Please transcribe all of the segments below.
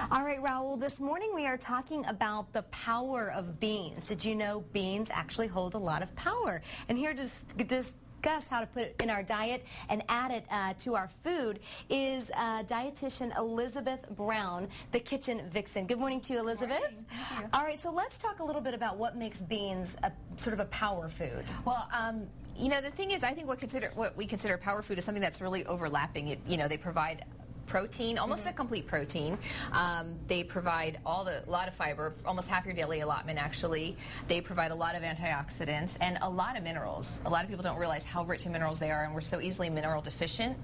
All right, Raul, this morning we are talking about the power of beans. Did you know beans actually hold a lot of power? And here to discuss how to put it in our diet and add it to our food is dietitian Elizabeth Brown, the kitchen vixen. Good morning to you, Elizabeth. Good morning. Thank you. All right, so let's talk a little bit about what makes beans sort of a power food. Well, you know, the thing is, I think what we consider power food is something that's really overlapping. They provide protein, almost a complete protein. They provide a lot of fiber, almost half your daily allotment actually. They provide a lot of antioxidants and a lot of minerals. A lot of people don't realize how rich in minerals they are, and we're so easily mineral deficient.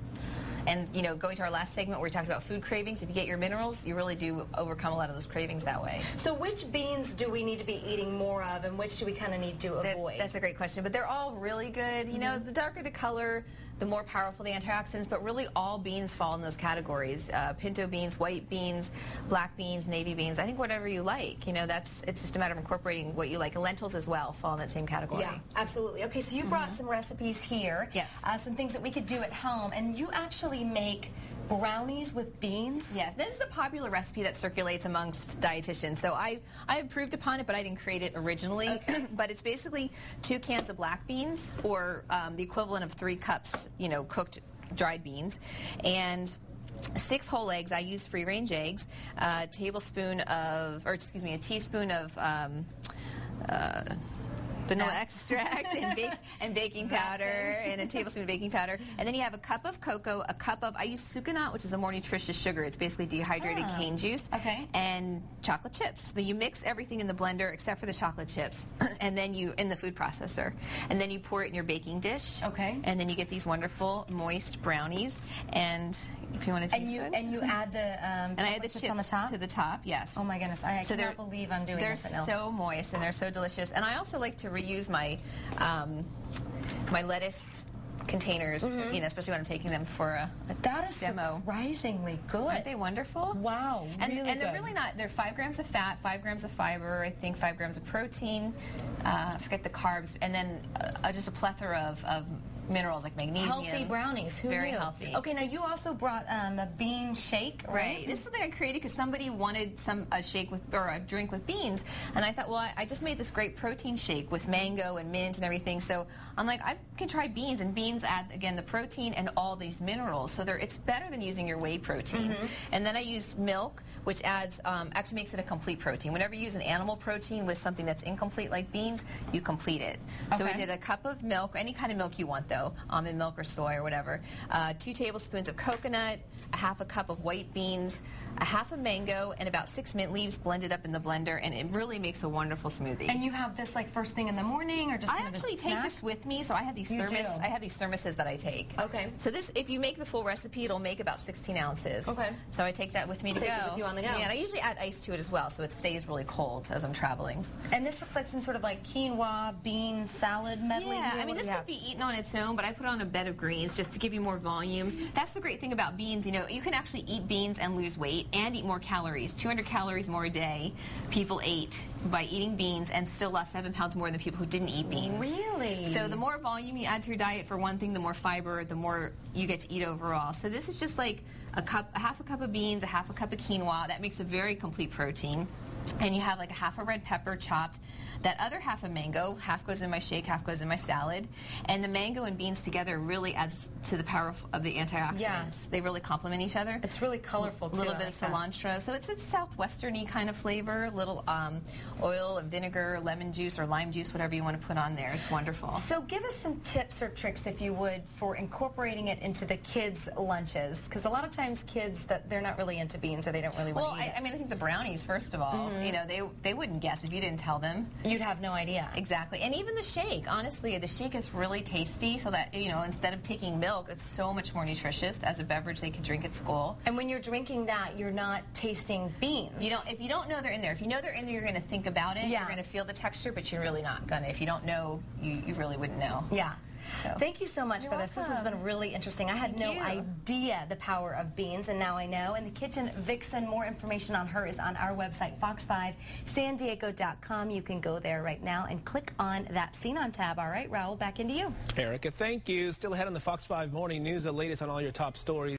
And, going to our last segment where we talked about food cravings, if you get your minerals, you really do overcome a lot of those cravings that way. So which beans do we need to be eating more of, and which do we kind of need to avoid? That's a great question, but they're all really good. The darker the color, the more powerful the antioxidants, but really all beans fall in those categories. Pinto beans, white beans, black beans, navy beans. I think whatever you like, it's just a matter of incorporating what you like. Lentils as well fall in that same category. Yeah, absolutely. Okay, so you brought some recipes here. Yes. Some things that we could do at home, and you actually make brownies with beans? Yes, this is a popular recipe that circulates amongst dietitians. So I improved upon it, but I didn't create it originally. Okay. But it's basically 2 cans of black beans, or the equivalent of 3 cups, cooked dried beans, and 6 whole eggs. I use free-range eggs, a teaspoon of vanilla extract and baking powder, and a tablespoon of baking powder. And then you have a cup of cocoa, I use sucanat, which is a more nutritious sugar. It's basically dehydrated cane juice. Okay. And chocolate chips. But you mix everything in the blender except for the chocolate chips, and then in the food processor. And then you pour it in your baking dish. Okay. And then you get these wonderful, moist brownies. And if you want to taste it. And you add the and I add the chips on the top? to the top, yes. Oh my goodness, I cannot believe I'm doing this right now. They're so moist and they're so delicious. And I also like to reuse my my lettuce containers, especially when I'm taking them for a that is demo. Surprisingly good. Aren't they wonderful? Wow, and really they're good. really not. They're 5 grams of fat, 5 grams of fiber, I think 5 grams of protein. I forget the carbs, and then just a plethora of minerals like magnesium. Healthy brownies. Who Very knew? healthy. Okay, now you also brought a bean shake, right? This is something I created because somebody wanted a shake or a drink with beans, and I thought, well, I just made this great protein shake with mango and mint and everything. So I'm like, I can try beans, and beans add again the protein and all these minerals. So it's better than using your whey protein. And then I use milk, which adds actually makes it a complete protein. Whenever you use an animal protein with something that's incomplete like beans, you complete it. So we did a cup of milk, any kind of milk you want though, almond milk or soy or whatever, 2 tablespoons of coconut, a half a cup of white beans, a half a mango, and about 6 mint leaves blended up in the blender, and it really makes a wonderful smoothie. And you have this like first thing in the morning, or just I actually take this with me, so I have these I have these thermoses that I take. Okay. So this, if you make the full recipe, it'll make about 16 ounces. Okay. So I take that with me to go. Take it with you on the go. Yeah, and I usually add ice to it as well, so it stays really cold as I'm traveling. And this looks like some sort of like quinoa bean salad medley. Yeah, I mean this could be eaten on its own, but I put on a bed of greens just to give you more volume. That's the great thing about beans. You can actually eat beans and lose weight and eat more calories. 200 calories more a day people ate by eating beans, and still lost 7 pounds more than people who didn't eat beans. Really? So the more volume you add to your diet, for one thing, the more fiber, the more you get to eat overall. So this is just like a half a cup of beans, a half a cup of quinoa. That makes a very complete protein. And you have like a half a red pepper chopped. That other half of mango, half goes in my shake, half goes in my salad. And the mango and beans together really adds to the power of the antioxidants. Yeah. They really complement each other. It's really colorful too. A little bit of cilantro. So it's a southwestern-y kind of flavor. Little oil and vinegar, lemon juice or lime juice, whatever you want to put on there. It's wonderful. So give us some tips or tricks, if you would, for incorporating it into the kids' lunches. Because a lot of times kids, they're not really into beans, or they don't really want to eat it. I mean, I think the brownies, first of all, they wouldn't guess if you didn't tell them. You'd have no idea. Exactly. And even the shake, honestly, the shake is really tasty, so that, instead of taking milk, it's so much more nutritious as a beverage they can drink at school. And when you're drinking that, you're not tasting beans. If you don't know they're in there, if you know they're in there, you're going to think about it. Yeah. You're going to feel the texture, but you're really not going to. If you don't know, you really wouldn't know. Yeah. So. Thank you so much for this. This has been really interesting. I had no idea the power of beans, and now I know. And the Kitchen Vixen, more information on her is on our website, fox5sandiego.com. You can go there right now and click on that Scene On tab. All right, Raul, back into you. Erica, thank you. Still ahead on the Fox 5 Morning News, the latest on all your top stories.